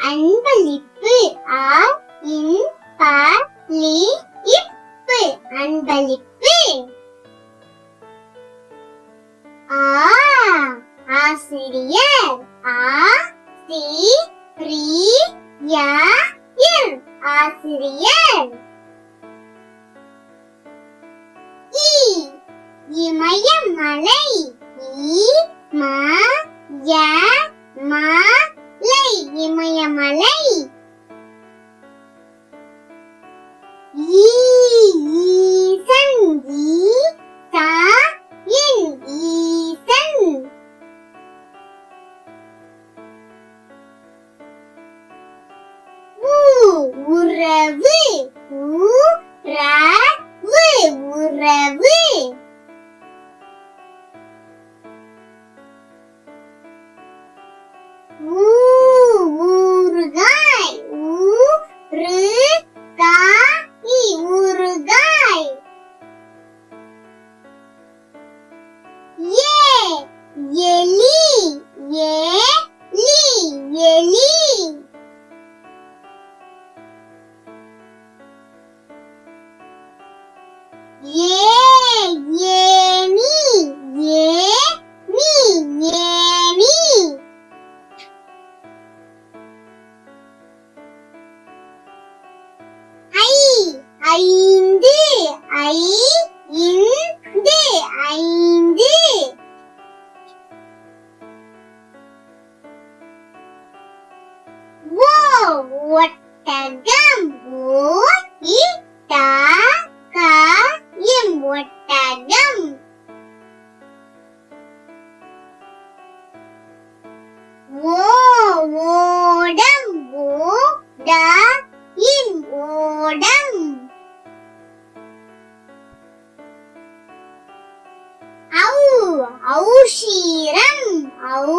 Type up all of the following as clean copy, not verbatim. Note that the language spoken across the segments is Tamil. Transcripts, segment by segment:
அன்பளிப்பு ஆ இன் ப லி இப்பு அன்பளிப்பு. ஆ ஆசிரியர் ஆ சி ரி ய இர் ஆசிரியர். இ இமயமலை இ ம ய ம லை இமயமலை. ஈ ஈசன் ஈ ச இன் ஈசன். உ உறவு உ ர வு உறவு. ஊறுகாய் ஊ ரு கா இ ஊறுகாய். ஏ எலி ஏ லி எலி. ஏ ஏனி ஏ நீ ஏனி. ஐந்து ஐ இந்து ஐந்து. ஓ ஒட்டகம் ஓ இ ட க இம் ஒட்டகம். ஓ ஓடம் ஓ ட இம் ஓடம். ஔஷீரம் ஔ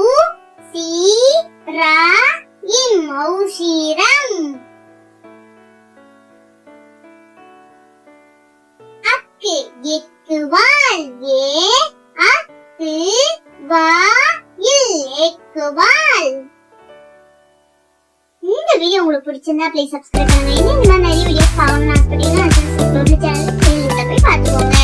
சி ர இம் ஔஷீரம். அக்கு எக்குவால் ஏ அக்கு வா இல் எக்குவால். இந்த வீடியோ உங்களுக்கு பிடிச்சிருந்தா ப்ளீஸ் சப்ஸ்கிரைப் பண்ணுங்க. இன்னும் நிறைய வீடியோஸ் பார்க்கணும்னு ஆசைப்பட்டீங்கன்னா சேனல் போய் பார்த்துக்கோங்க.